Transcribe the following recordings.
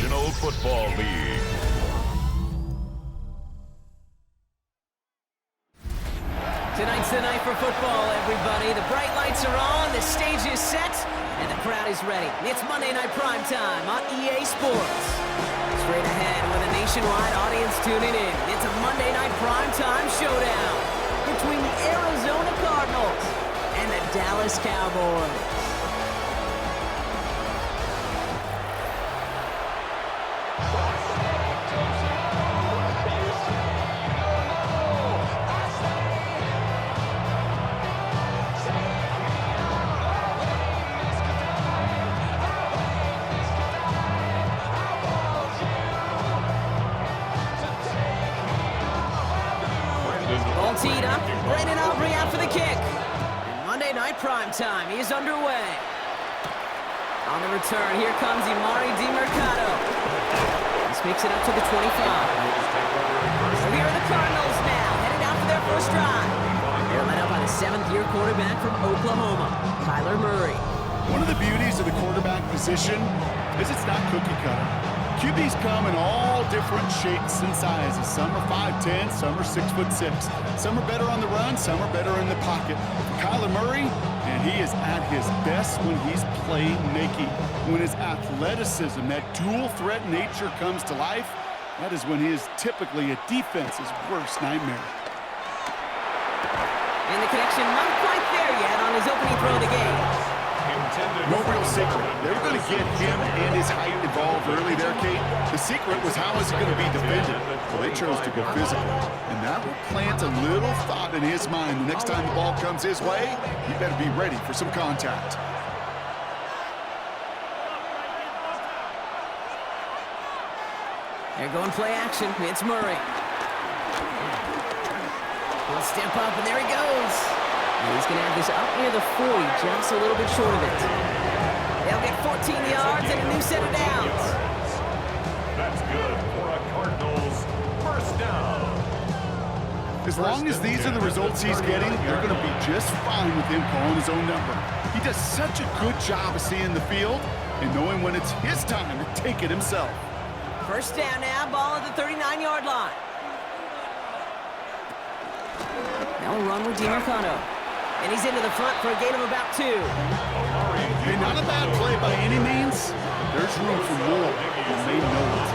National Football League. Tonight's the night for football, everybody. The bright lights are on, the stage is set, and the crowd is ready. It's Monday Night Primetime on EA Sports. Straight ahead with a nationwide audience tuning in, it's a Monday Night Primetime showdown between the Arizona Cardinals and the Dallas Cowboys. Teed up, Brandon Aubrey out for the kick. And Monday Night Primetime is underway. On the return, here comes Emari DeMercado. He speaks it up to the 25. So here are the Cardinals now, headed out for their first drive. They're led up by the seventh-year quarterback from Oklahoma, Kyler Murray. One of the beauties of the quarterback position is it's not cookie cutter. QBs come in all different shapes and sizes. Some are 5'10", some are 6'6". Some are better on the run, some are better in the pocket. Kyler Murray, and he is at his best when he's playmaking. When his athleticism, that dual threat nature comes to life, that is when he is typically a defense's worst nightmare. And the connection not quite there yet on his opening throw of the game. No real secret. They were going to get him and his height involved early there, Kate. The secret was how is it going to be defended? Well, they chose to go physical. And that will plant a little thought in his mind. The next time the ball comes his way, he better be ready for some contact. They're going play action. It's Murray. He'll step up, and there he goes. And he's going to have this up near the 40, just a little bit short of it. They'll get 14 yards and a new set of downs. That's good for a Cardinals first down. As long as these are the results he's getting, they're going to be just fine with him calling his own number. He does such a good job of seeing the field and knowing when it's his time to take it himself. First down now, ball at the 39-yard line. Now we'll run with DeMercado. And he's into the front for a gain of about 2. Hey, not a bad play by any means. There's room for more, and they know it.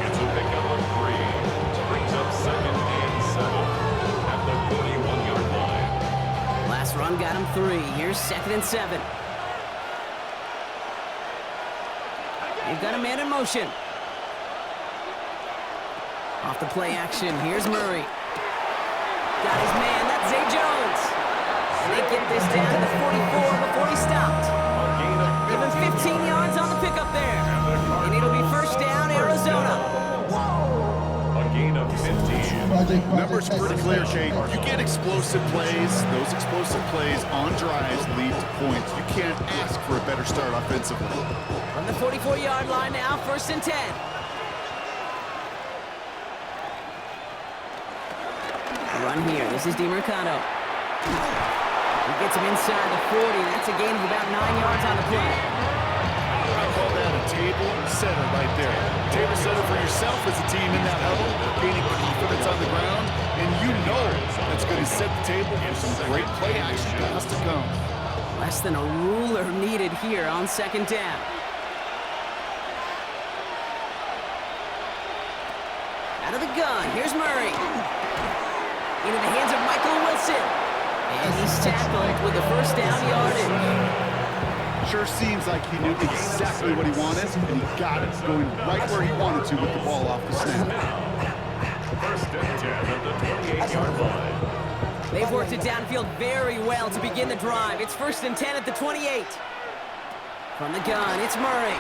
It's a pickup of 3. Brings up 2nd and 7 at the 41-yard line. Last run got him 3. Here's 2nd and 7. They've got a man in motion. Off the play action, here's Murray. Got his man, that's Zay Jones. And they get this down to the 44 before he stopped. Give him 15 yards on the pickup there. And it'll be first down, Arizona. A gain of 15. Numbers pretty clear, Kate. You get explosive plays. Those explosive plays on drives lead to points. You can't ask for a better start offensively. From the 44-yard line now, 1st and 10. Run here. This is DeMercado. He gets him inside the 40. That's a gain of about 9 yards on the play. I call that a table setter right there. Table setter for yourself as a team in that huddle, gaining confidence on the ground, and you know that's going to set the table for some great play action pass to come. Less than a ruler needed here on 2nd down. Out of the gun. Here's Murray. Into the hands of Michael Wilson. And he's tackled with the first down yardage. Sure seems like he knew exactly what he wanted, and he got it, going right where he wanted to with the ball off the snap. First and 10 at the 28-yard line. They've worked it downfield very well to begin the drive. It's 1st and 10 at the 28. From the gun, it's Murray.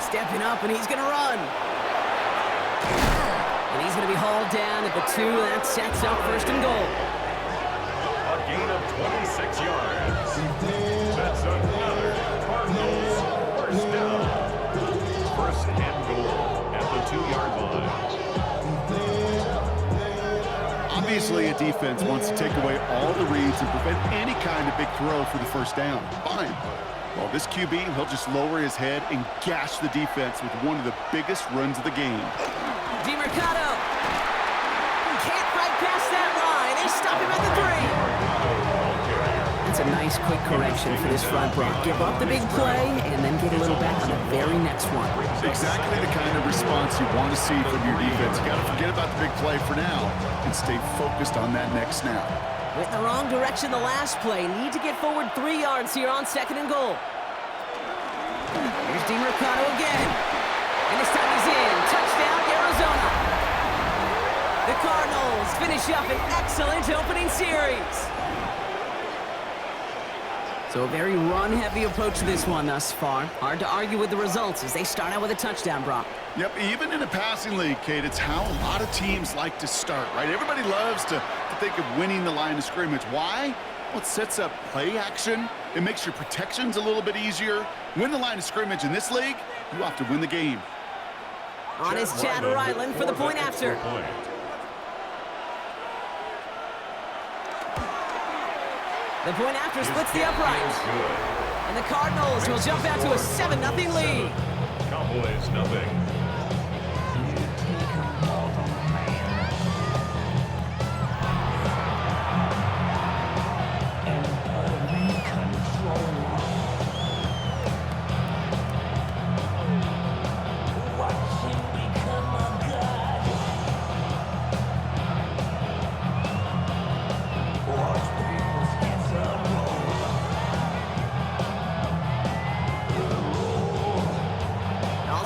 Stepping up, and he's going to run. And he's going to be hauled down at the 2. That sets up 1st and goal. A gain of 26 yards. That's another Cardinals first down. 1st and goal at the 2-yard line. Obviously, a defense wants to take away all the reads and prevent any kind of big throw for the first down. Fine. Well, this QB, he'll just lower his head and gash the defense with one of the biggest runs of the game. DeMercado can't fight past that line. They stop him at the 3. That's a nice quick correction for this front block. Give up the big play and then get a little back on the very next one. Exactly the kind of response you want to see from your defense. You got to forget about the big play for now and stay focused on that next snap. Went in the wrong direction the last play. Need to get forward 3 yards here on 2nd and goal. Here's DeMercado again. And this time he's in. Touchdown, Arizona. The Cardinals finish up an excellent opening series. So a very run-heavy approach to this one thus far. Hard to argue with the results as they start out with a touchdown, Brock. Yep, even in a passing league, Kate, it's how a lot of teams like to start, right? Everybody loves to think of winning the line of scrimmage. Why? Well, it sets up play action. It makes your protections a little bit easier. Win the line of scrimmage in this league, you have to win the game. On is Chad Ryland for the point after. The point after splits the upright. And the Cardinals will jump out to a 7-0 lead. Cowboys, nothing.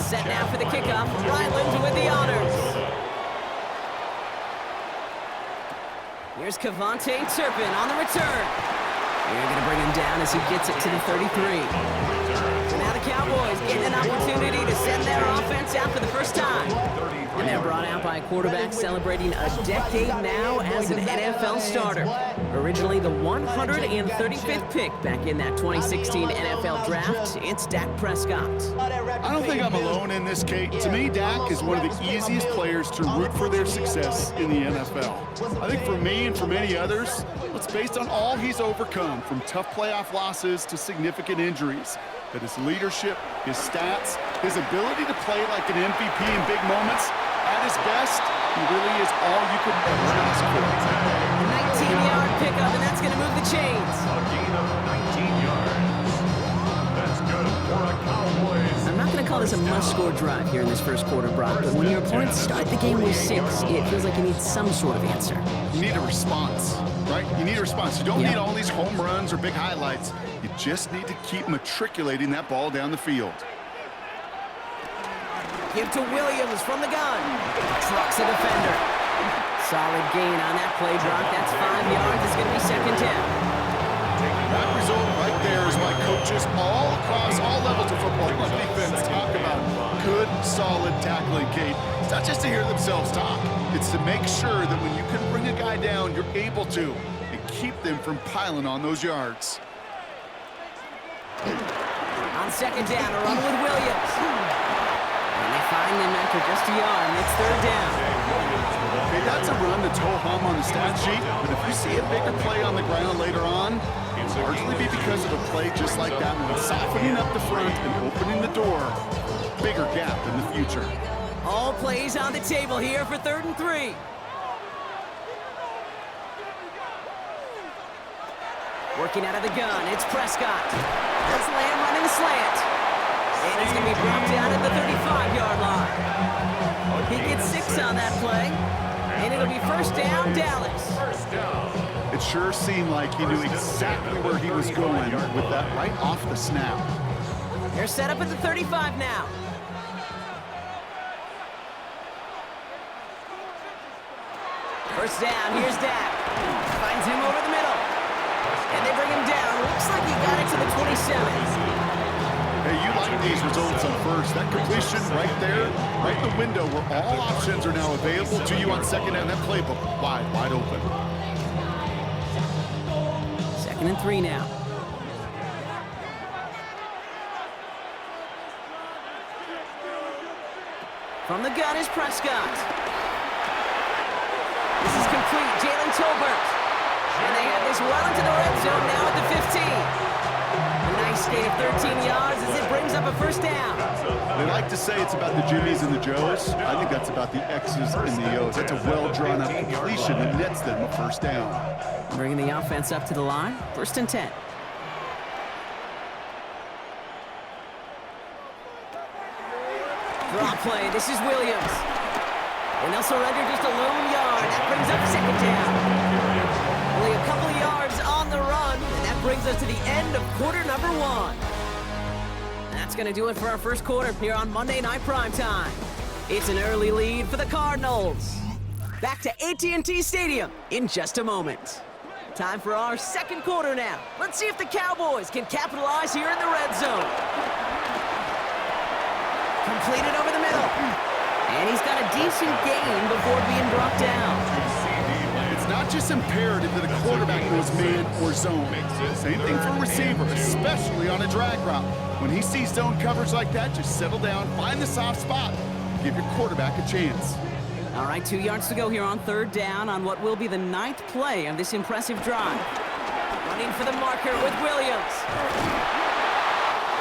Set now for the kickoff. Ryland with the honors. Here's Cavante Turpin on the return. They're going to bring him down as he gets it to the 33. So now the Cowboys getting an opportunity to send their offense out for the first time. And they're brought out by a quarterback celebrating a decade now as an NFL starter. Originally the 135th pick back in that 2016 NFL draft, it's Dak Prescott. I don't think I'm alone in this, Kate. To me, Dak is one of the easiest players to root for their success in the NFL. I think for me and for many others, it's based on all he's overcome, from tough playoff losses to significant injuries. That his leadership, his stats, his ability to play like an MVP in big moments, at his best, he really is all you could ever ask for. 19-yard pickup, and that's going to move the chains. A gain of 19 yards. That's good for a Cowboys. I'm not going to call this a must-score drive here in this first quarter, Brock, but when your opponents start the game with 6, it feels like you need some sort of answer. You need a response, right? You need a response. You don't need all these home runs or big highlights. You just need to keep matriculating that ball down the field. Give to Williams from the gun. Trucks a defender. Solid gain on that play, Brock. That's 5 yards. It's going to be second down. That result right there is why coaches all across all levels of football and defense talk about good, solid tackling, Kate. It's not just to hear themselves talk. It's to make sure that when you can bring a guy down, you're able to, and keep them from piling on those yards. On second down, a run with Williams. And they find them after just a yard, and it's third down. Okay, that's a run that's ho-hum on the stat sheet, but if you see a bigger play on the ground later on, it'll largely be because of a play just like that one, softening up the front and opening the door. Bigger gap in the future. All plays on the table here for 3rd and 3. Working out of the gun, it's Prescott. That's Lamb running the slant. And it's going to be dropped down at the 35-yard line. He gets 6 on that play. And it'll be first down, Dallas. First down. It sure seemed like he knew exactly where he was going with that right off the snap. They're set up at the 35 now. First down, here's Dak. Finds him over the middle. And they bring him down. Looks like he got it to the 27. Hey, you like these results on first. That completion right there, right in the window where all options are now available to you on second down. That playbook wide open. 2nd and 3 now. From the gun is Prescott. This is complete. Jalen Tolbert. And they have this well into the red zone now at the 15. A nice Nice gain of 13 yards as it brings up a first down. They like to say it's about the Jimmies and the Joes. I think that's about the X's and the O's. That's a well-drawn-up completion that nets them a first down. Bringing the offense up to the line. 1st and 10. Draw play. This is Williams. And they'll surrender just a lone yard. That brings up 2nd down. Only a couple of yards on the run. And that brings us to the end of quarter number 1. That's going to do it for our first quarter here on Monday Night Primetime. It's an early lead for the Cardinals. Back to AT&T Stadium in just a moment. Time for our second quarter now. Let's see if the Cowboys can capitalize here in the red zone. Completed over the middle. And he's got a decent gain before being brought down. It's not just imperative that a quarterback knows man or zone. Same thing for a receiver, especially on a drag route. When he sees zone coverage like that, just settle down, find the soft spot, give your quarterback a chance. All right, 2 yards to go here on 3rd down on what will be the 9th play of this impressive drive. Running for the marker with Williams.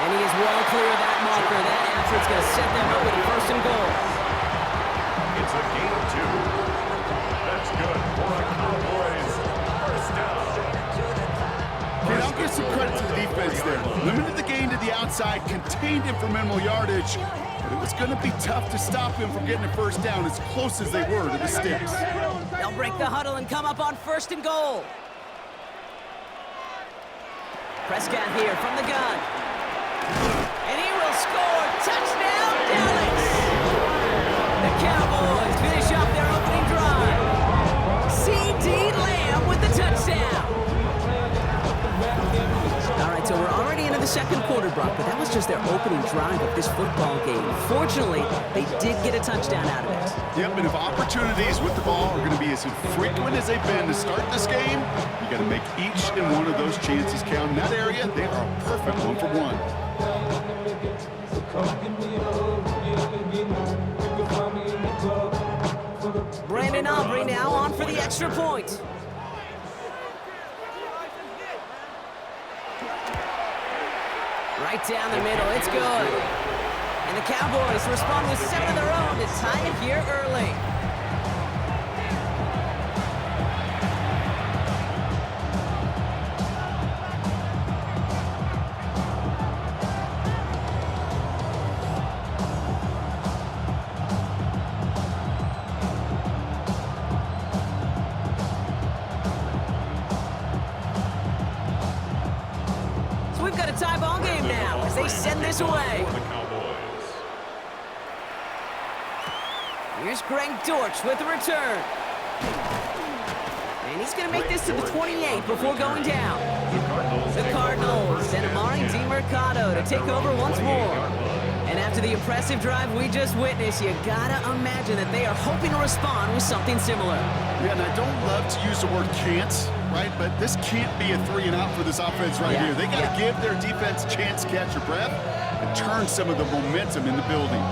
And he is well clear of that marker. That effort's going to set them up with a 1st and goal. It's a gain of 2. That's good for a Cowboys first down. And I'll give some credit to the defense there. Limited the gain to the outside, contained him for minimal yardage, but it was going to be tough to stop him from getting a 1st down as close as they were to the sticks. They'll break the huddle and come up on 1st and goal. Prescott here from the gun. And he will score. Touchdown, Dallas! The Cowboys finish off their opening drive. C.D. Lamb with the touchdown. All right, so we're already into the second quarter, Brock, but that was just their opening drive of this football game. Fortunately, they did get a touchdown out of it. Yep, and if opportunities with the ball are going to be as infrequent as they've been to start this game, you got to make each and one of those chances count. In that area, they are a perfect 1-for-1. Brandon Aubrey now on for the extra point. Right down the middle, it's good. And the Cowboys respond with 7 of their own to tie it here early. Tie ball game now as they send this away. Here's Greg Dortch with the return. And he's going to make this to the 28 before going down. The Cardinals and Amari DiMercato to take over once more. And after the impressive drive we just witnessed, you gotta imagine that they are hoping to respond with something similar. Yeah, and I don't love to use the word can't, right? But this can't be a 3-and-out for this offense right here. They got to give their defense a chance to catch their breath and turn some of the momentum in the building.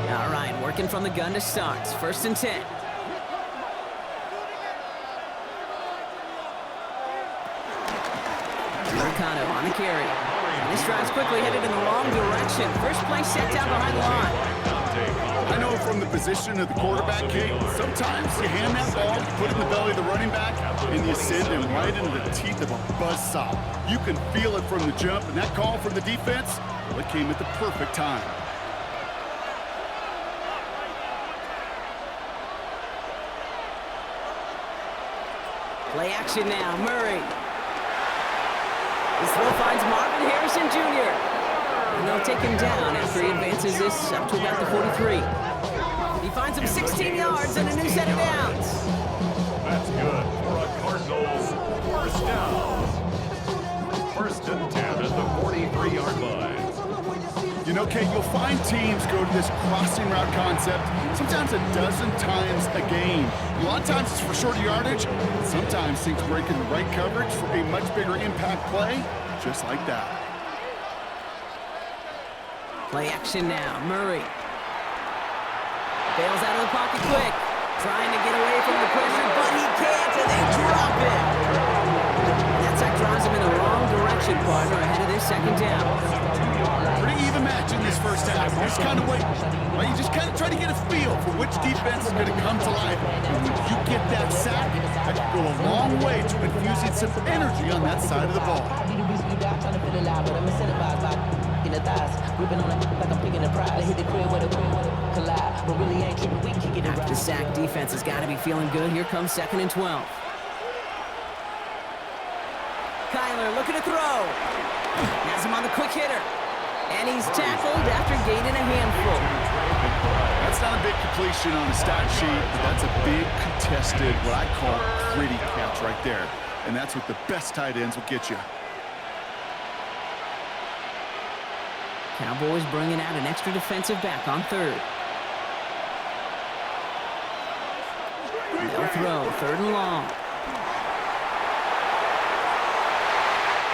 All right, working from the gun to start. 1st and 10. Mercado on the carry. And this drive's quickly headed in the wrong direction. First play set down behind the line. I know from the position of the quarterback, Kate, sometimes you hand that ball, put it in the belly of the running back, and you send him right into the teeth of a buzzsaw. You can feel it from the jump, and that call from the defense, well, it came at the perfect time. Play action now, Murray. His throw finds Marvin Harrison Jr. And they'll take him down after he advances this up to about the 43. He finds him 16 yards and a new set of downs. That's good for a Cardinals first down. 1st and 10 at the 43-yard line. You know, Kate, you'll find teams go to this crossing route concept sometimes a dozen times a game. A lot of times it's for shorter yardage. Sometimes things break in the right coverage for a much bigger impact play, just like that. Play action now, Murray. Bails out of the pocket quick. Trying to get away from the pressure, but he can't, and they drop it. That's our drive action, partner, ahead of this second down. Pretty even match in this first half. You just kind of wait. Well, you just kind of try to get a feel for which defense is going to come to life. And when you get that sack, that can go a long way to infusing some energy on that side of the ball. After the sack, defense has got to be feeling good. Here comes 2nd and 12. Kyler looking to throw. Has him on the quick hitter. And he's tackled after gaining a handful. That's not a big completion on the stat sheet, but that's a big contested, what I call gritty catch right there. And that's what the best tight ends will get you. Cowboys bringing out an extra defensive back on 3rd. They'll throw, 3rd and long.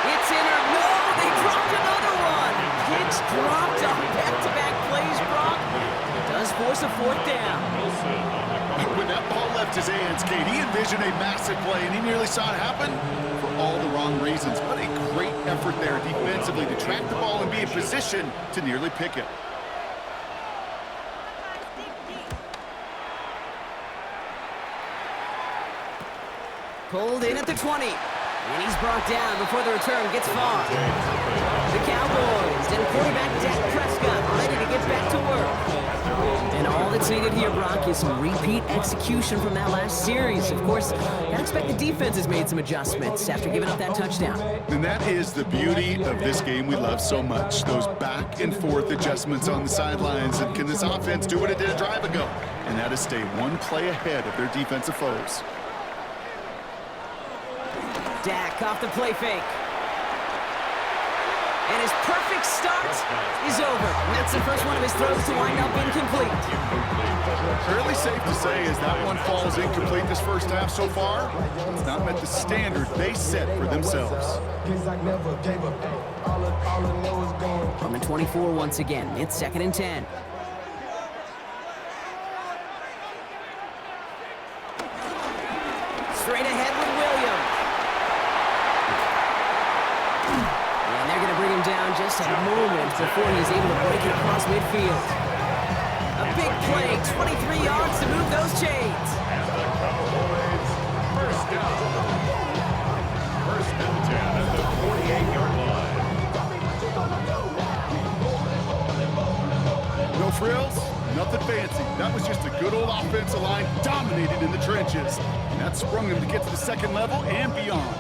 It's in or no, they dropped another one. Hicks dropped on back-to-back plays, Brock. It does force a 4th down. When that ball left his hands, Kate, he envisioned a massive play, and he nearly saw it happen for all the wrong reasons. What a great effort there defensively to track the ball and be in position to nearly pick it. Pulled in at the 20. And he's brought down before the return gets far. The Cowboys and quarterback Dak Prescott ready to get back to work. And all that's needed here, Brock, is some repeat execution from that last series. Of course, I expect the defense has made some adjustments after giving up that touchdown. And that is the beauty of this game we love so much. Those back and forth adjustments on the sidelines. And can this offense do what it did a drive ago? And that is stay one play ahead of their defensive foes. Dak off the play fake. And his perfect start is over. That's the first one of his throws to wind up incomplete. Fairly safe to say as that one falls incomplete this first half so far, it's not met the standard they set for themselves. From the 24 once again, it's 2nd and 10. Straight ahead with Williams. And they're going to bring him down just a moment before he's able to break it across midfield. A big play, 23 yards to move those chains. And the Cowboys, first down. 1st and 10 at the 48-yard line. No frills, nothing fancy. That was just a good old offensive line dominated in the trenches. And that sprung them to get to the second level and beyond.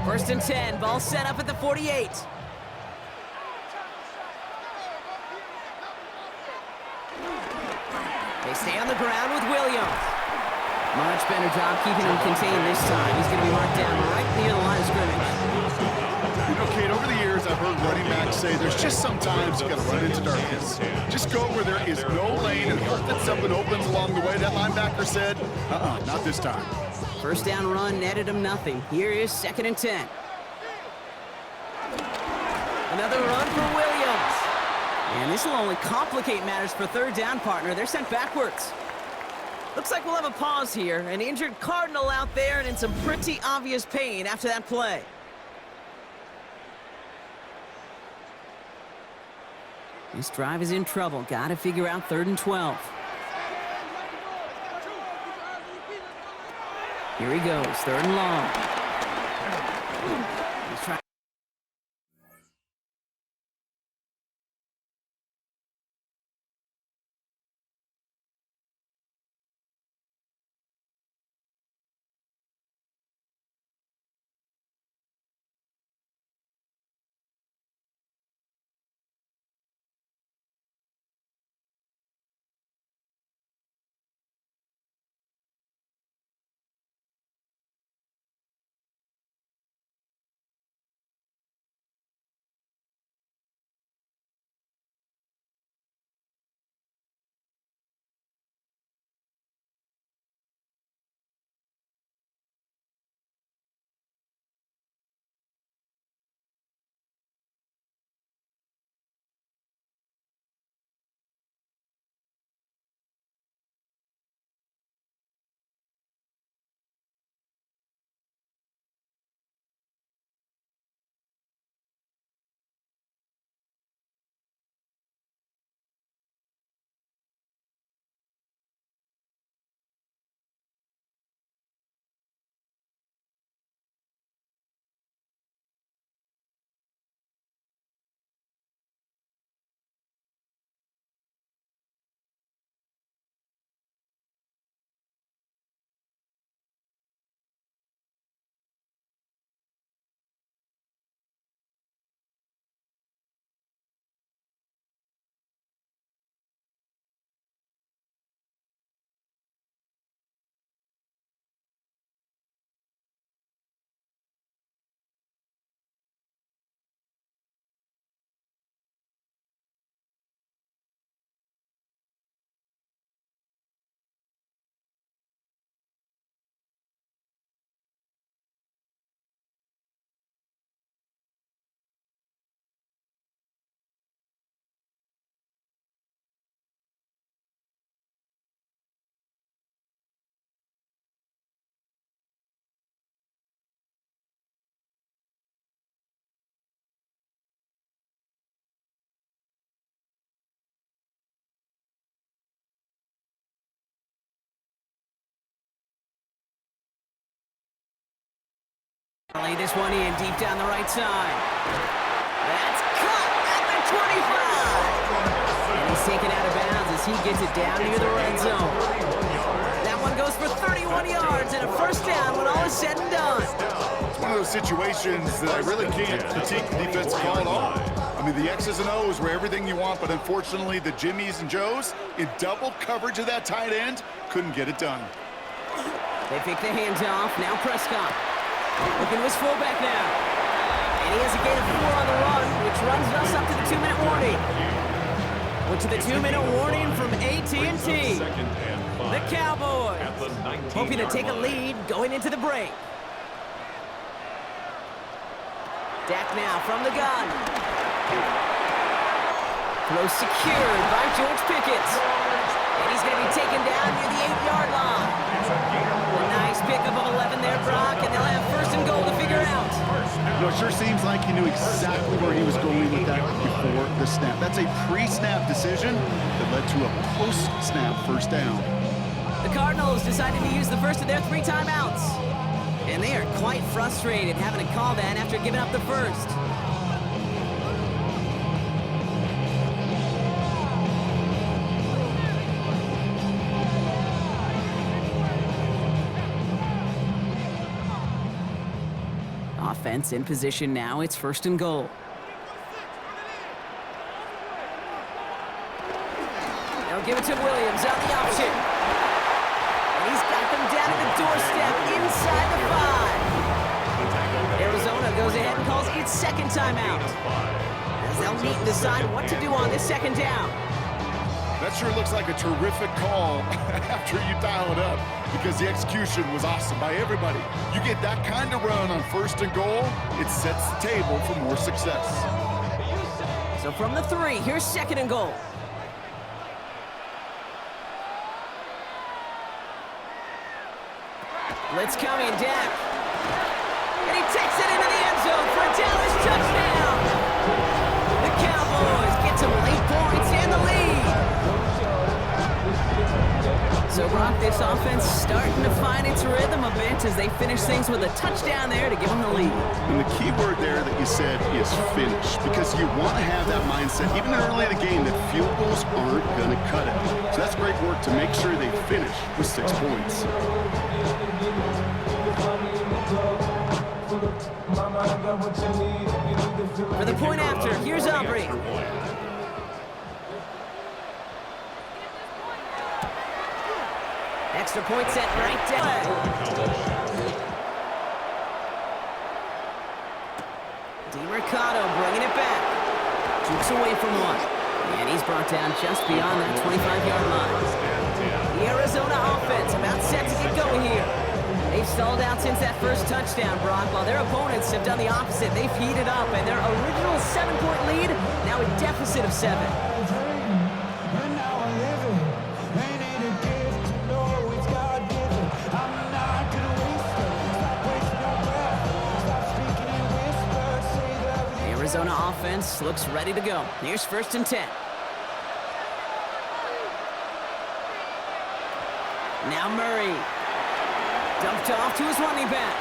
1st and 10, ball set up at the 48. They stay on the ground with Williams. Much better job keeping him contained this time. He's going to be marked down right near the line of scrimmage. You know, Kate, over the years I've heard running backs say there's just sometimes you got to run into darkness. Just go where there is no lane and hope that something opens along the way. That linebacker said, not this time. First down run netted him nothing. Here is 2nd and 10. Another run for Williams. And this will only complicate matters for 3rd down, partner. They're sent backwards. Looks like we'll have a pause here. An injured Cardinal out there and in some pretty obvious pain after that play. This drive is in trouble. Got to figure out 3rd and 12. Here he goes, 3rd and long. Lay this one in deep down the right side. That's caught at the 25. And he's taken out of bounds as he gets it down near the red zone. That one goes for 31 yards and a first down when all is said and done. It's one of those situations that I really can't critique the defense call at all. I mean, the X's and O's were everything you want, but unfortunately, the Jimmies and Joes in double coverage of that tight end couldn't get it done. They pick the hands off. Now Prescott. Looking to his fullback now. And he has a gain of 4 on the run, which runs us up to the 2-minute warning. Which is the 2-minute warning from AT&T. The Cowboys hoping to take a lead going into the break. Dak now from the gun. Throw secured by George Pickett. And he's going to be taken down near the 8-yard line. A nice pickup of 11 there, Brock, and they'll have first and goal to figure out. You know, it sure seems like he knew exactly where he was going with that before the snap. That's a pre-snap decision that led to a post-snap first down. The Cardinals decided to use the first of their 3 timeouts. And they are quite frustrated having to call that after giving up the first. Offense in position now. It's first and goal. They'll give it to Williams on the option. And he's got them down at the doorstep inside the 5. Arizona goes ahead and calls its second timeout, as they'll meet and decide what to do on this second down. That sure looks like a terrific call after you dial it up, because the execution was awesome by everybody. You get that kind of run on first and goal, it sets the table for more success. So from the 3, here's second and goal. Blitz coming, Dak. And he takes it into the end zone for a Dallas touchdown. The Cowboys get some late points and the lead. So, Brock, this offense starting to find its rhythm a bit as they finish things with a touchdown there to give them the lead. And the key word there that you said is finish, because you want to have that mindset, even early in the game, that field goals aren't going to cut it. So that's great work to make sure they finish with 6 points. For the point after, here's Aubrey. Extra point set right down. DeMercado bringing it back. Jukes away from one. And he's brought down just beyond that 25-yard line. The Arizona offense about set to get going here. They've stalled out since that first touchdown, Brock, while their opponents have done the opposite. They've heated up, and their original 7-point lead, now a deficit of 7. The Arizona offense looks ready to go. Here's first and 10. Now Murray. Dumped off to his running back.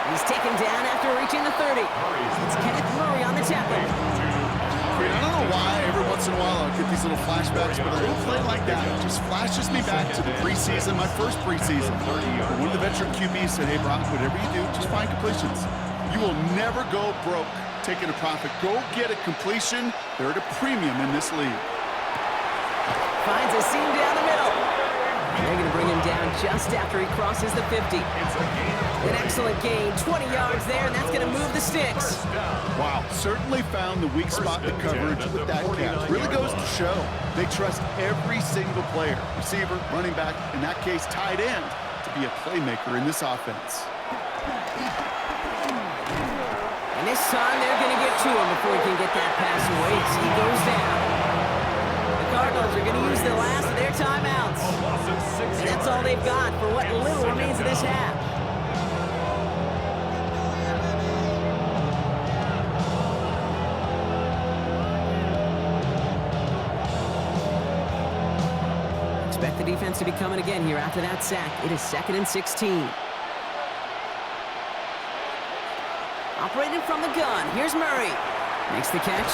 He's taken down after reaching the 30. It's Kenneth Murray on the tackle. I don't know why every once in a while I'll get these little flashbacks, but a little play like that just flashes me back to the preseason, my first preseason. One of the veteran QBs said, hey, Brock, whatever you do, just find completions. You will never go broke taking a profit. Go get a completion. They're at a premium in this league. Finds a seam down the middle. They're going to bring him down just after he crosses the 50. An excellent gain, 20 yards there, and that's going to move the sticks. Wow, certainly found the weak spot in the coverage with that catch. Really goes to show they trust every single player, receiver, running back, in that case tight end, to be a playmaker in this offense. And this time they're going to get to him before he can get that pass away. So he goes down. The Cardinals are going to use the last of their timeouts. And that's all they've got for what little remains of this half. Expect the defense to be coming again here after that sack. It is 2nd and 16. Operating from the gun, here's Murray. Makes the catch.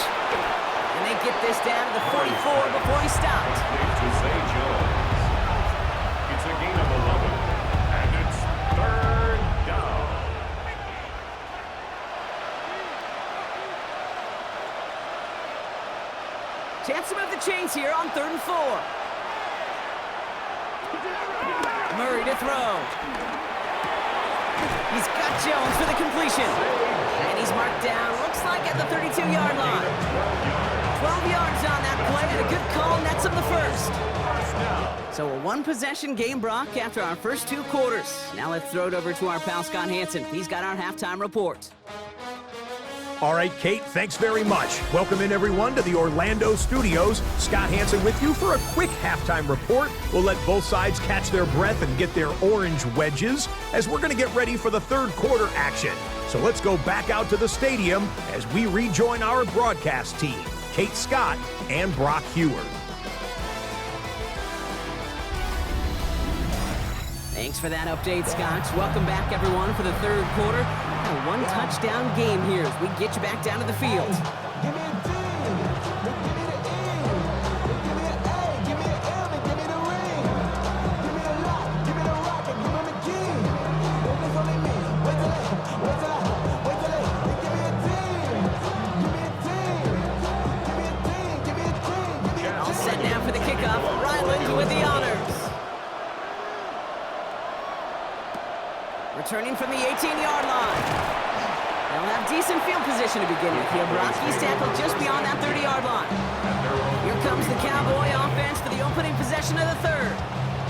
And they get this down to the 44 before he stopped. To Zay Jones. It's a gain of 11. And it's third down. Chance to move the chains here on 3rd and 4. Murray to throw. He's got Jones for the completion. And he's marked down, looks like at the 32-yard line. 12 yards on that play, and a good call nets him the first. So a one-possession game, Brock, after our first 2 quarters. Now let's throw it over to our pal Scott Hansen. He's got our halftime report. All right, Kate, thanks very much. Welcome in, everyone, to the Orlando studios. Scott Hansen with you for a quick halftime report. We'll let both sides catch their breath and get their orange wedges as we're going to get ready for the 3rd quarter action. So let's go back out to the stadium as we rejoin our broadcast team, Kate Scott and Brock Heward. Thanks for that update, Scott. Welcome back, everyone, for the 3rd quarter. A one-touchdown game here as we get you back down to the field. All set now for the kickoff. Ryland with the honors. Returning from the 18-yard line. They'll have decent field position to begin with here. Broski's tackled just beyond that 30-yard line. Here comes the Cowboy offense for the opening possession of the 3rd.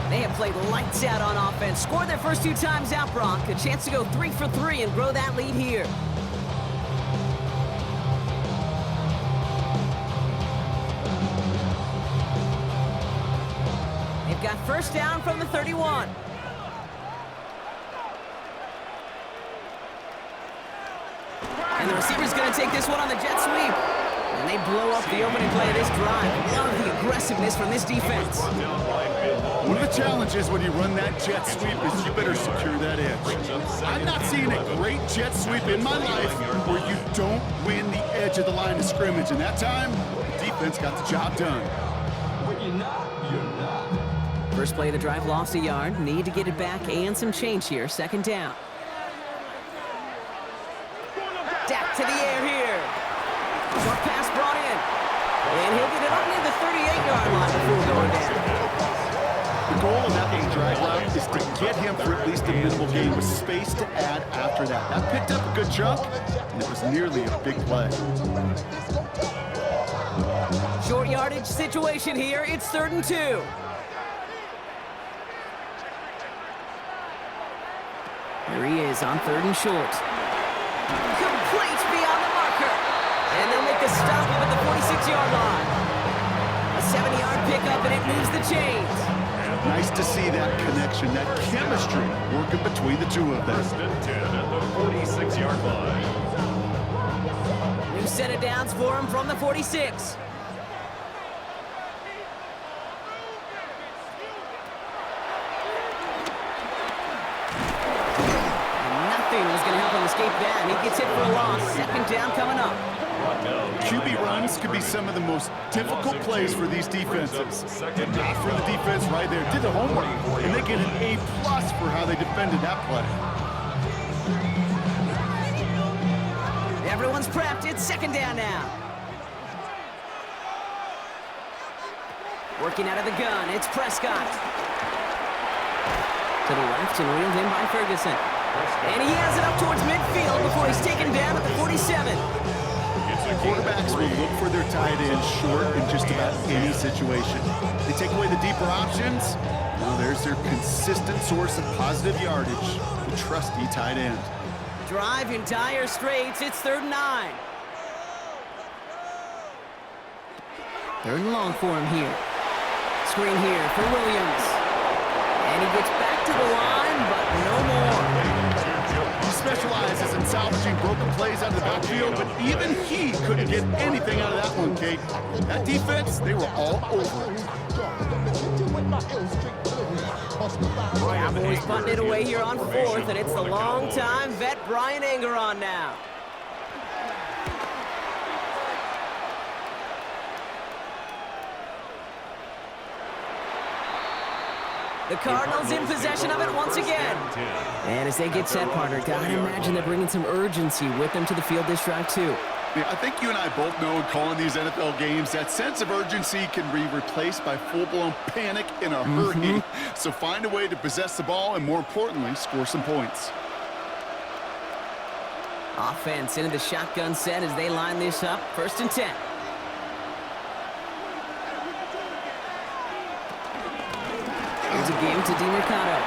They have played lights out on offense. Scored their first 2 times out, Brock. A chance to go 3 for 3 and grow that lead here. They've got first down from the 31. And the receiver's going to take this one on the jet sweep. And they blow up the opening play of this drive. Love the aggressiveness from this defense. One of the challenges when you run that jet sweep is you better secure that edge. I'm not seeing a great jet sweep in my life where you don't win the edge of the line of scrimmage. And that time, the defense got the job done. First play of the drive lost a yard. Need to get it back and some change here. 2nd down. Dak to the air here. Short pass brought in. And he'll get it up near the 38-yard line before going down. The goal of that little drag route is to get him for at least a minimal gain with space to add after that. That picked up a good chunk, and it was nearly a big play. Short yardage situation here. It's 3rd and 2. There he is on 3rd and short. Complete beyond the marker. And they'll make the stop up at the 46-yard line. A 7-yard pickup, and it moves the chains. Nice to see that connection, that chemistry working between the 2 of them. 1st and 10 at the 46-yard line. New set of downs for him from the 46. Was going to help him escape that, and he gets hit for a loss. 2nd down coming up. QB runs could be some of the most difficult plays for these defenses. Not for the defense right there. Did the homework, and they get an A+ for how they defended that play. Everyone's prepped. It's 2nd down now. Working out of the gun, it's Prescott. To the left and reeled in by Ferguson. And he has it up towards midfield before he's taken down at the 47. Quarterbacks will look for their tight end short in just about any situation. They take away the deeper options. Now there's their consistent source of positive yardage, the trusty tight end. Drive in dire straits. It's 3rd and 9. 3rd and long for him here. Screen here for Williams. And he gets back to the line, but no more. He specializes in salvaging broken plays out of the backfield, but even he couldn't get anything out of that one, Kate. That defense, they were all over it. Cowboys punting it away here on 4th, and it's the long-time vet Brian Anger on now. The Cardinals in possession of it once again. And as they get set, partner, gotta imagine they're bringing some urgency with them to the field this drive, too. Yeah, I think you and I both know in calling these NFL games, that sense of urgency can be replaced by full-blown panic in a hurry. So find a way to possess the ball and, more importantly, score some points. Offense into the shotgun set as they line this up. 1st and 10. Here's a game to DiMercato.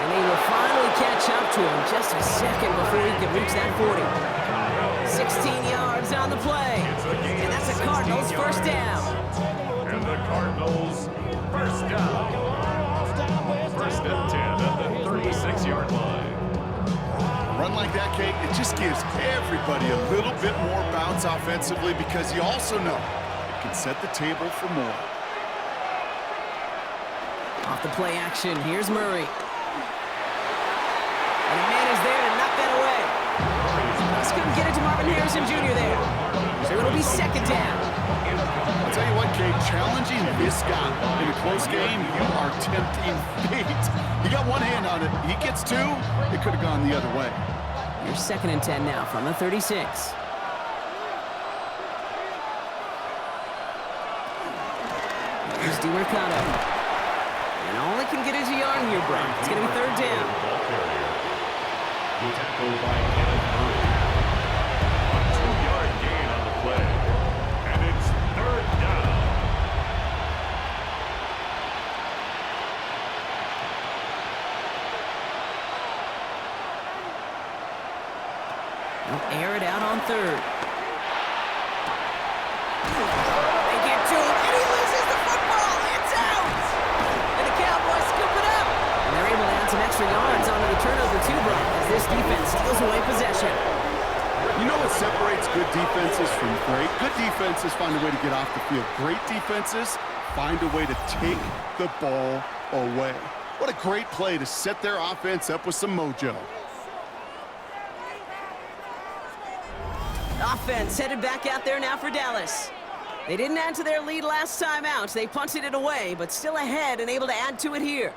And they will finally catch up to him just a second before he can reach that 40. 16 yards on the play. And that's the Cardinals' first down. And the Cardinals first down. 1st and 10 at the 36-yard line. Run like that, Kate, it just gives everybody a little bit more bounce offensively because you also know it can set the table for more. Off the play action, here's Murray. And a man is there to knock that away. Just couldn't get it to Marvin Harrison Jr. there. So it'll be 2nd down. I'll tell you what, Kate, challenging this guy in a close game, you are tempting fate. He got one hand on it. He gets two, it could have gone the other way. Here's 2nd and 10 now from the 36. Here's DiMercato. And all he can get is a yard here, Brian. It's going to be 3rd down. Tackled by Kenneth Murray. A 2-yard gain on the play. And it's 3rd down. They'll air it out on 3rd. They get to him, and he loses the football. It's out! And the Cowboys scoop it up. And they're able to add some extra yards onto the turnover too, Brian, as this defense steals away possession. You know what separates good defenses from great? Good defenses find a way to get off the field. Great defenses find a way to take the ball away. What a great play to set their offense up with some mojo. Offense headed back out there now for Dallas. They didn't add to their lead last time out. They punted it away, but still ahead and able to add to it here.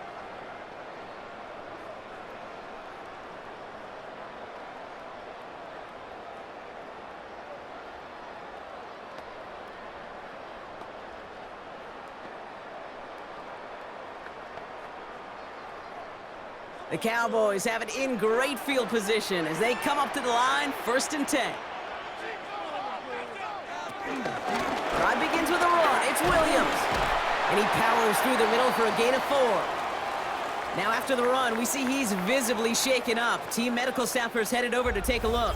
The Cowboys have it in great field position as they come up to the line, 1st and 10. Drive begins with a run. It's Williams. And he powers through the middle for a gain of 4. Now after the run, we see he's visibly shaken up. Team medical staffers headed over to take a look.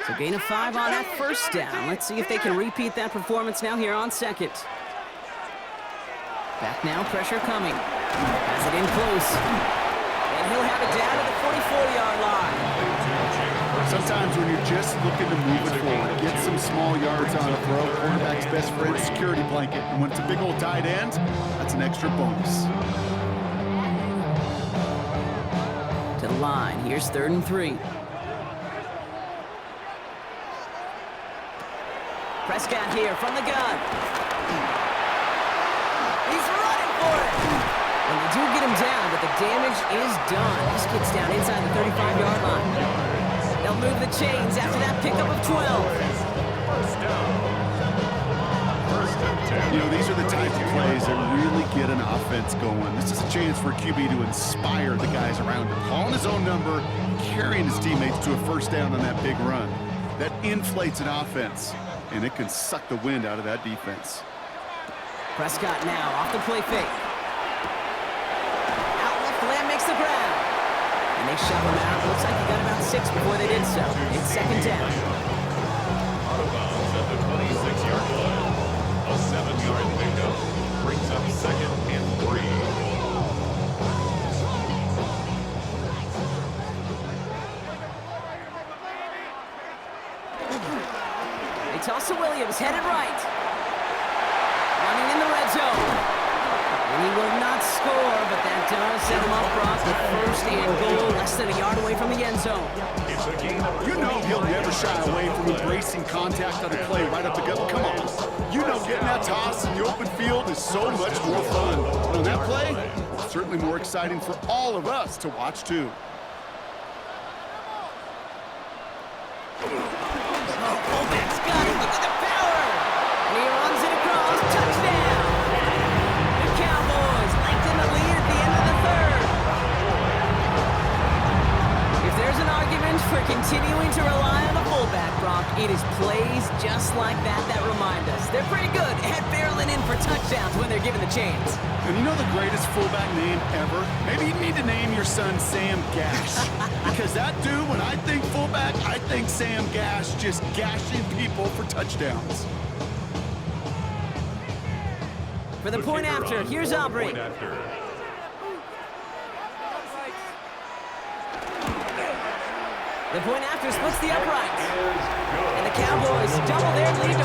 So gain of 5 on that 1st down. Let's see if they can repeat that performance now here on 2nd. Back now, pressure coming. Has it in close. And he'll have it down to the 44-yard line. Sometimes when you're just looking to move it forward, get some small yards on a throw, quarterback's best friend, security blanket. And when it's a big old tight end, that's an extra bonus. To the line. Here's 3rd and 3. Prescott here from the gun. He's running for it. And they do get him down, but the damage is done. This gets down inside the 35-yard line. They'll move the chains after that pickup of 12. 1st down. 1st and 10. You know, these are the types of plays that really get an offense going. This is a chance for a QB to inspire the guys around him. Calling his own number, carrying his teammates to a 1st down on that big run. That inflates an offense, and it can suck the wind out of that defense. Prescott now off the play fake. Out left, Lamb makes the grab. And they shove him out. Looks like he got about 6 before they did so. It's 2nd down. Out of bounds at the 26-yard line. A 7-yard pickup brings up 2nd and 3. is headed right. Running in the red zone. And he will not score, but that does set him up, Brock, with first and goal, less than a yard away from the end zone. It's a gain of You know he'll never shy away from embracing contact on a play right up the gut. Come on. You know getting that toss in the open field is so much more fun. And on that play, it's certainly more exciting for all of us to watch, too. Fullback's got it. Look at the power. And he runs it across. Touchdown. The Cowboys lengthen the lead at the end of the third. If there's an argument for continuing to rely on the fullback, Brock, it is plays just like that that remind us. They're pretty good at barreling in for touchdowns when they're given the chance. And you know the greatest fullback name ever? Maybe you need to name your son Sam Gash. Because that dude, when I think fullback, I think Sam Gash just gashing people for touchdowns. For the point after, here's Aubrey. point after. The point after splits the uprights. And the Cowboys double their lead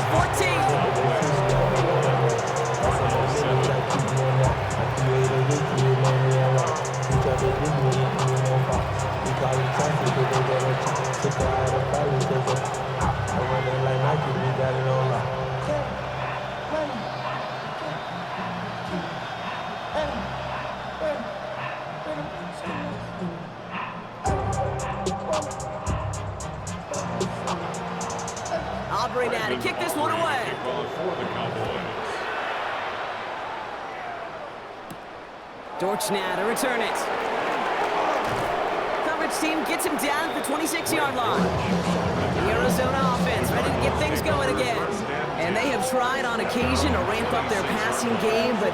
Aubrey now to kick this one away. For the Cowboys. Dortch now to return it. Coverage team gets him down at the 26-yard line. The Arizona offense ready to get things going again. And they have tried on occasion to ramp up their passing game, but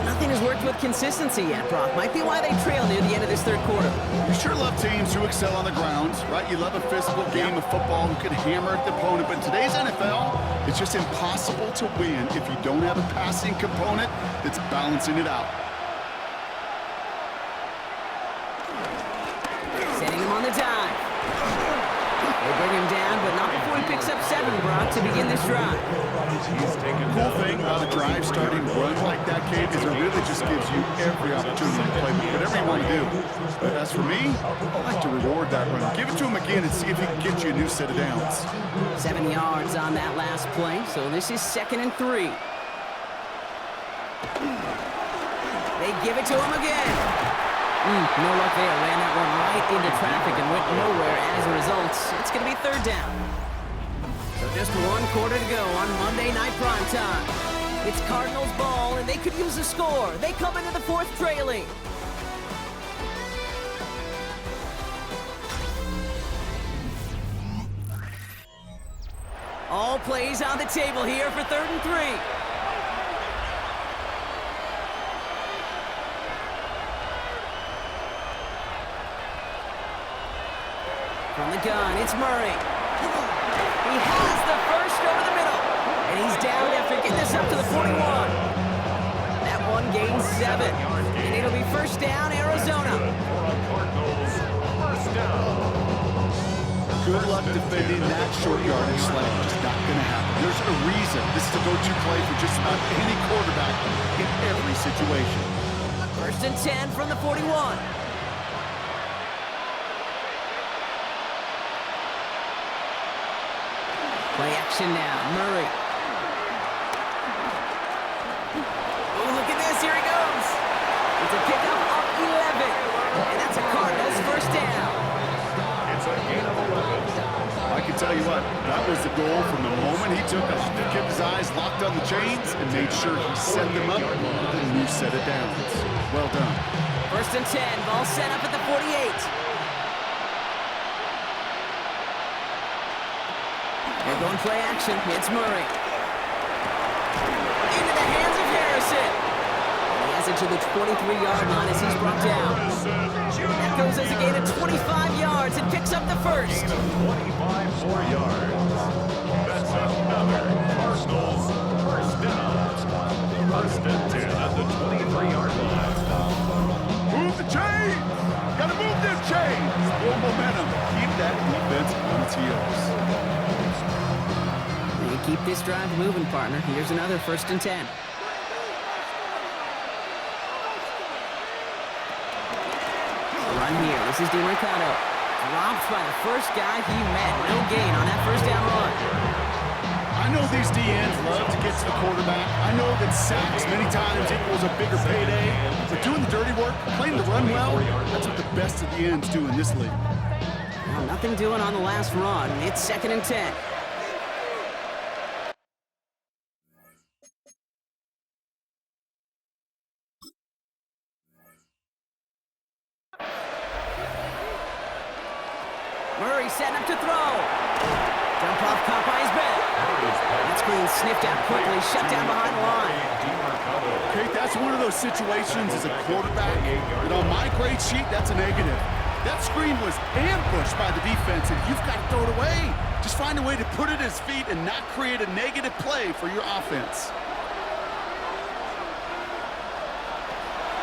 nothing has worked with consistency yet, Brock. Might be why they trail near the end of this third quarter. You sure love teams who excel on the ground, right? You love a physical game of football who can hammer at the opponent, but in today's NFL, it's just impossible to win if you don't have a passing component that's balancing it out. Setting him on the dive. They bring him down, but not before he picks up 7, Brock, to begin this drive. The cool thing about a drive starting run like that, Kate, is it really just gives you every opportunity to play with whatever you want to do. But as for me, I like to reward that run. Give it to him again and see if he can get you a new set of downs. 7 yards on that last play, so this is 2nd and 3. They give it to him again. No luck there. Ran that one right into traffic and went nowhere as a result. It's going to be 3rd down. So just 1 quarter to go on Monday Night Primetime. It's Cardinals ball, and they could use a score. They come into the 4th trailing. All plays on the table here for 3rd and 3. From the gun, it's Murray. He has the first over the middle. And he's down after getting this up to the 41. That one gains 7. And it'll be 1st down, Arizona. First down. Good luck defending that short yardage slant. Just not going to happen. There's a reason this is a go-to play for just about any quarterback in every situation. 1st and 10 from the 41. Play action now, Murray. Oh, look at this, here he goes. It's a pickup of 11. And that's a Cardinals 1st down. It's a gain of 11. I can tell you what, that was the goal from the moment he took us. He kept his eyes locked on the chains and made sure he set them up with a new set of downs. Well done. 1st and 10, ball set up at the 48. They're going play action. It's Murray. Into the hands of Harrison. He has it to the 23-yard line as he's brought down. That goes as a gain of 25 yards and picks up the first. 25 more yards. That's another Cardinals 1st down. 1st and 10 at the 23-yard line. Move the chains! Gotta move them chains! Build momentum. Keep that defense on its heels. They keep this drive moving, partner. Here's another 1st and 10. Run here. This is DiMercado. Dropped by the first guy he met. No gain on that 1st down run. I know these DNs love to get to the quarterback. I know that sacks many times equals a bigger payday. But doing the dirty work, playing the run well, that's what the best of the ends do in this league. Well, nothing doing on the last run. It's 2nd and 10. Murray setting up to throw. Jump off, caught by his back. That screen sniffed out quickly, shut down behind the line. Okay, that's one of those situations as a quarterback that on my grade sheet, that's a negative. That screen was ambushed by the defense, and you've got to throw it away. Just find a way to put it at his feet and not create a negative play for your offense.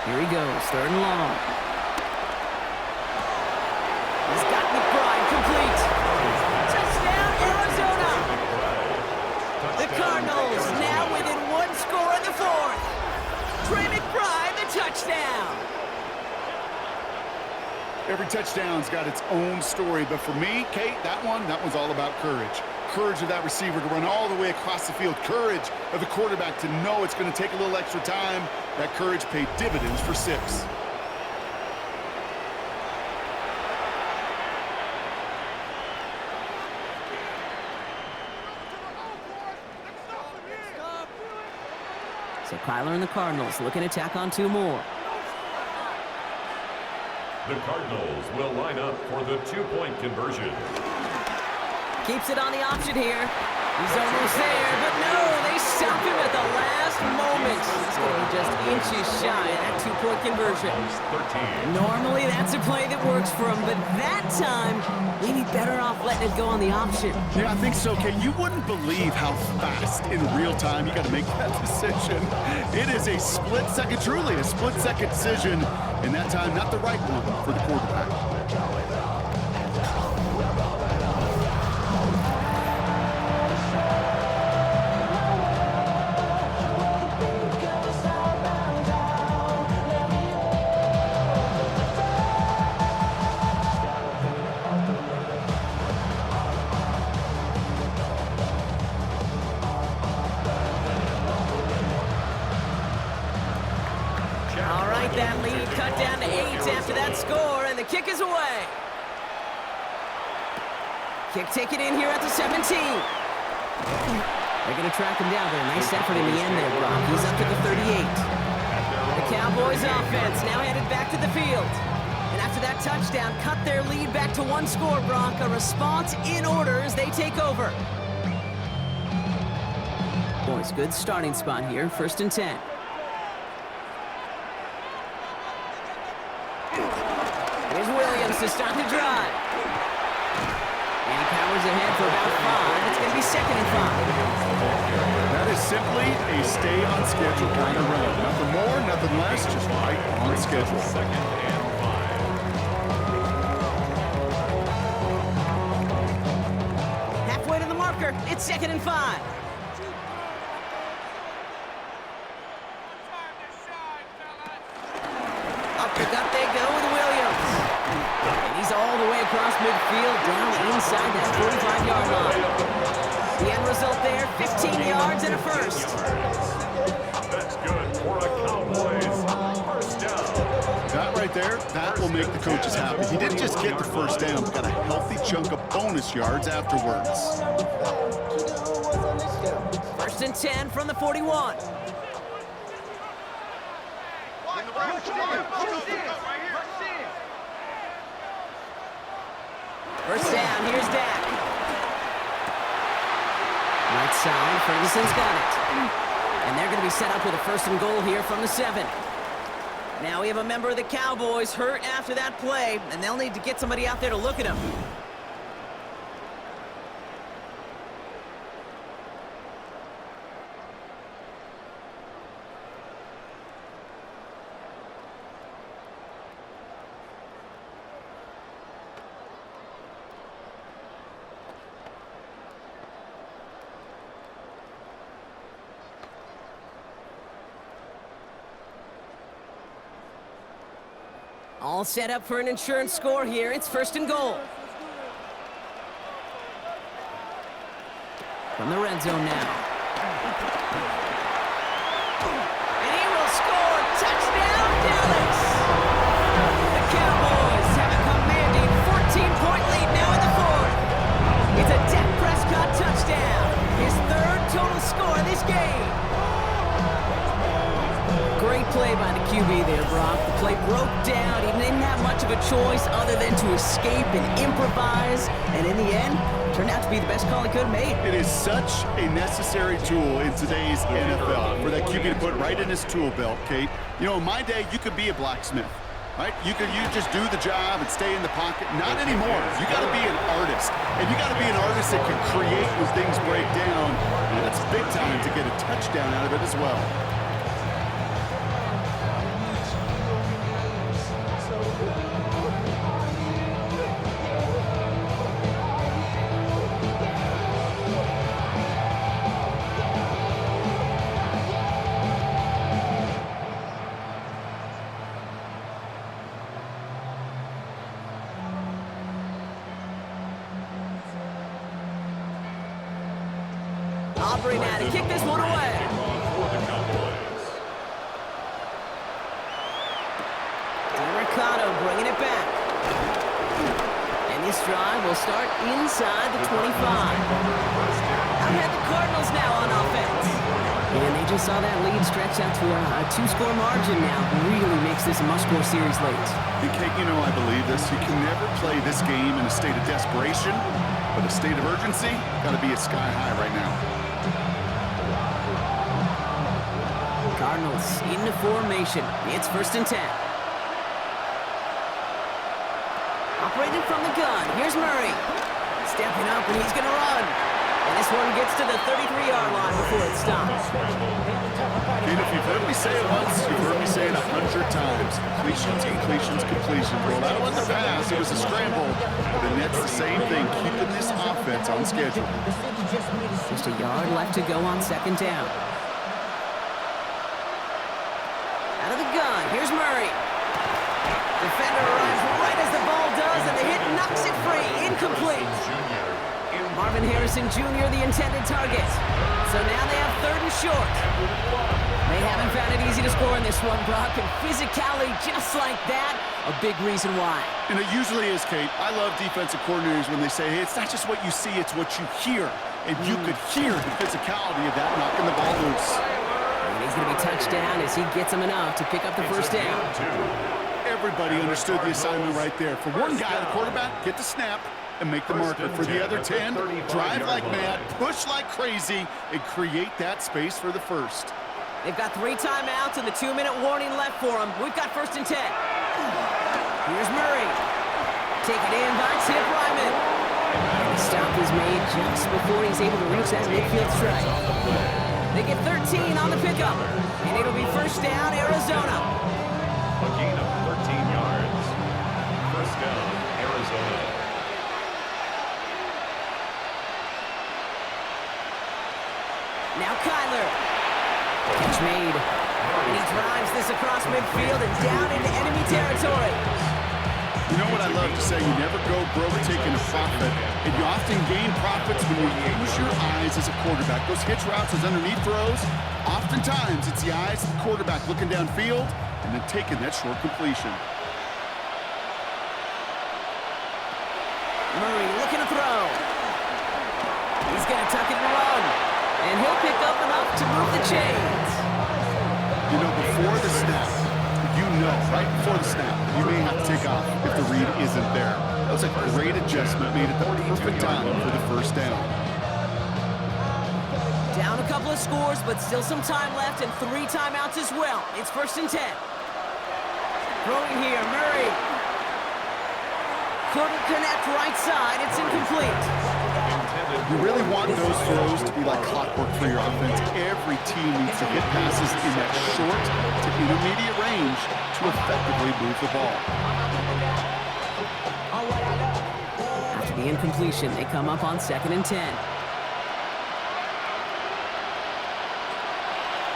Here he goes, 3rd and long. He's got McBride complete. Touchdown, Arizona! The Cardinals now within 1 score in the 4th. Trey McBride, the touchdown. Every touchdown's got its own story, but for me, Kate, that one's all about courage. Courage of that receiver to run all the way across the field. Courage of the quarterback to know it's going to take a little extra time. That courage paid dividends for 6. So Kyler and the Cardinals looking to tack on 2 more. The Cardinals will line up for the 2-point conversion. Keeps it on the option here. He's almost there, but no, they stop him at the last moment. He's going to be just inches shy of that 2-point conversion. Normally, that's a play that works for him, but that time, maybe better off letting it go on the option. Yeah, I think so, Kate. You wouldn't believe how fast in real time you got to make that decision. It is a split second, truly a split second decision, and that time not the right one for the quarterback. That lead cut down to 8 after that score, and the kick is away. Kick taken in here at the 17. They're going to track him down there. Nice effort in the end there, Brock. He's up to the 38. The Cowboys offense now headed back to the field. And after that touchdown, cut their lead back to 1 score, Brock. A response in order as they take over. Boys, good starting spot here. 1st and 10. Here's Williams to start the drive. And he powers ahead for about 5. It's going to be 2nd and 5. That is simply a stay on schedule kind of run. Nothing more, nothing less, just right on schedule. 2nd and 5. Halfway to the marker. It's 2nd and 5. Up the gut they go with Williams. And he's all the way across midfield, down inside that 45-yard line. The end result there, 15 yards and a 1st. That's good for a Cowboys 1st down. That right there, that will make the coaches happy. He didn't just get the 1st down, but got a healthy chunk of bonus yards afterwards. 1st and 10 from the 41. First down, here's Dak. Right side, Ferguson's got it. And they're going to be set up with a 1st and goal here from the 7. Now we have a member of the Cowboys hurt after that play, and they'll need to get somebody out there to look at him. All set up for an insurance score here. It's 1st and goal. From the red zone now. And he will score. Touchdown, Dallas! The Cowboys have a commanding 14-point lead now in the 4th. It's a Dak Prescott touchdown. His 3rd total score this game. Great play by the QB there, Brock. The play broke down. He didn't have much of a choice other than to escape and improvise. And in the end, turned out to be the best call he could have made. It is such a necessary tool in today's NFL for that QB to put right in his tool belt, Kate. You know, in my day, you could be a blacksmith, right? You just do the job and stay in the pocket. Not anymore. You got to be an artist. And you got to be an artist that can create when things break down. And that's big time to get a touchdown out of it as well. Aubrey now to kick this one away. For the Cowboys. Mercado bringing it back. And this drive will start inside the 25. Out had the Cardinals now on offense. And they just saw that lead stretch out to a 2-score margin now. Really makes this a must-score series late. And Kate, you know I believe this. You can never play this game in a state of desperation, but a state of urgency got to be at sky high right now. Cardinals into formation. It's 1st and 10. Operating from the gun. Here's Murray. Stepping up, and he's going to run. And this one gets to the 33-yard line before it stops. Kate, if you've heard me say it once, you've heard me say it 100 times. Completions, completions, completions. Well, that wasn't a pass. It was a scramble. But the Nets, the same thing, keeping this offense on schedule. Just a yard left to go on 2nd down. Out of the gun, here's Murray. Defender arrives right as the ball does, and the hit knocks it free. Incomplete. Marvin Harrison Jr., the intended target. So now they have 3rd and short. They haven't found it easy to score in this one, Brock, and physicality just like that, a big reason why. And it usually is, Kate. I love defensive coordinators when they say, hey, it's not just what you see, it's what you hear. And you could hear the physicality of that knocking the ball loose. And he's going to be touched down as he gets him enough to pick up the 1st down. Everybody understood the assignment right there. For one guy, the quarterback, get the snap and make the marker. For the other 10, drive like mad, push like crazy, and create that space for the 1st. They've got 3 timeouts and the 2-minute warning left for them. We've got 1st and 10. Here's Murray. Taken in by Tip Ryman. The stop is made just before he's able to reach that midfield strike. They get 13 on the pickup, and it'll be 1st down, Arizona. A gain of 13 yards. 1st down, Arizona. Now Kyler. Catch made. And he drives this across midfield and down into enemy territory. You know what I love to say? You never go broke taking a profit, and you often gain profits when you use your eyes as a quarterback. Those hitch routes, those underneath throws, oftentimes it's the eyes of the quarterback looking downfield and then taking that short completion. Murray looking to throw. He's going to tuck it and run. And he'll pick up enough to move the chains. You know, before the snap, right before the snap, you may have to take off if the read isn't there. That was a great adjustment made at the perfect time for the 1st down. Down a couple of scores, but still some time left and 3 timeouts as well. It's 1st and 10. Throwing here, Murray. Couldn't connect right side. It's incomplete. You really want those throws to be like clockwork for your offense. Every team needs to hit passes in that short to intermediate range to effectively move the ball. After the incompletion, they come up on 2nd and 10.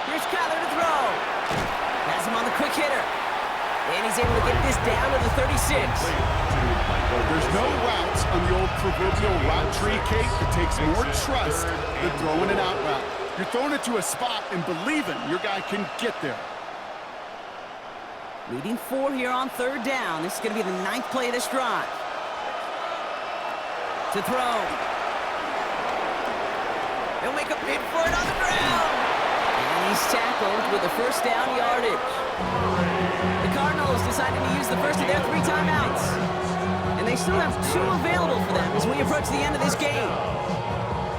Here's Kyler to throw. Has him on the quick hitter. And he's able to get this down to the 36. There's no routes on the old proverbial route tree, Kate. It takes more trust than throwing an out route. You're throwing it to a spot and believing your guy can get there. Leading 4 here on 3rd down. This is going to be the 9th play of this drive. To throw. He'll make a bid for it on the ground. And he's tackled with a 1st down yardage. The Cardinals decided to use the first of their 3 timeouts. And they still have 2 available for them as we approach the end of this game.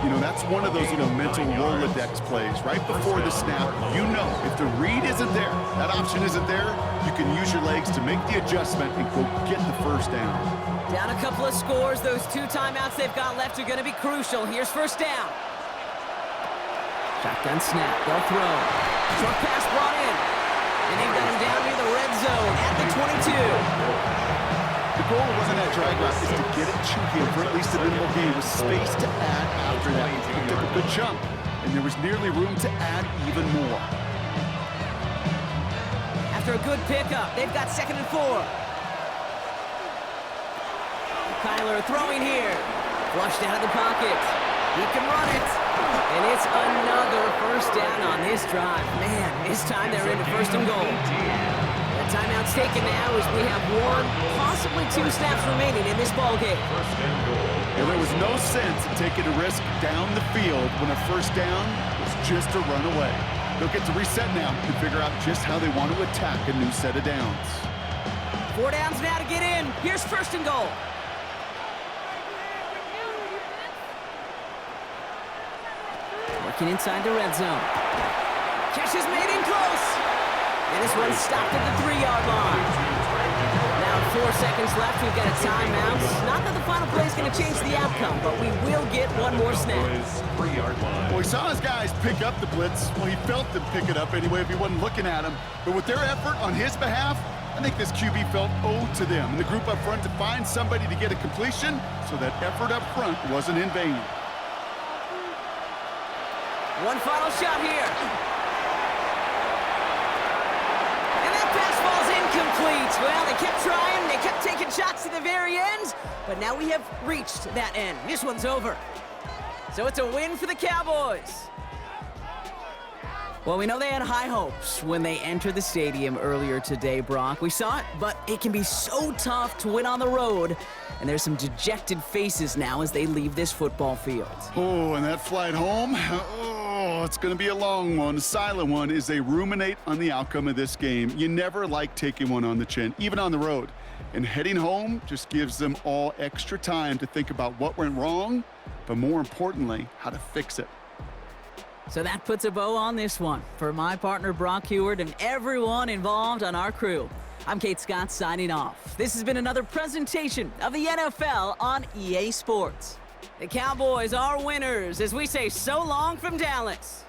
You know, that's one of those little mental Rolodex plays. Right before the snap, you know if the read isn't there, that option isn't there, you can use your legs to make the adjustment and go get the 1st down. Down a couple of scores. Those 2 timeouts they've got left are going to be crucial. Here's 1st down. Shotgun snap. They'll throw. Short pass brought in. And they've got him down near the red zone at the 22. The goal wasn't that drag route, is to get it to him for at least a minimal gain with space to add after that. He took a good jump, and there was nearly room to add even more. After a good pickup, they've got 2nd and 4. Kyler throwing here. Flushed out of the pocket. He can run it. And it's another 1st down on this drive. Man, this time they're into 1st and goal. The timeout's taken now as we have 1, possibly 2 snaps remaining in this ballgame. Yeah, there was no sense in taking a risk down the field when a 1st down was just a run away. They'll get to reset now and figure out just how they want to attack a new set of downs. 4 downs now to get in. Here's 1st and goal. Working inside the red zone. Catch is made in close. And this one's stopped at the 3-yard line. Now 4 seconds left. We've got a timeout. Not that the final play is going to change the outcome, but we will get 1 more snap. Well, he saw his guys pick up the blitz. Well, he felt them pick it up anyway if he wasn't looking at him. But with their effort on his behalf, I think this QB felt owed to them and the group up front to find somebody to get a completion, so that effort up front wasn't in vain. 1 final shot here. And that pass falls incomplete. Well, they kept trying. They kept taking shots to the very end. But now we have reached that end. This one's over. So it's a win for the Cowboys. Well, we know they had high hopes when they entered the stadium earlier today, Brock. We saw it, but it can be so tough to win on the road. And there's some dejected faces now as they leave this football field. Oh, and that flight home, oh, it's going to be a long one, a silent one, as they ruminate on the outcome of this game. You never like taking one on the chin, even on the road. And heading home just gives them all extra time to think about what went wrong, but more importantly, how to fix it. So that puts a bow on this one. For my partner, Brock Heward, and everyone involved on our crew, I'm Kate Scott signing off. This has been another presentation of the NFL on EA Sports. The Cowboys are winners as we say so long from Dallas.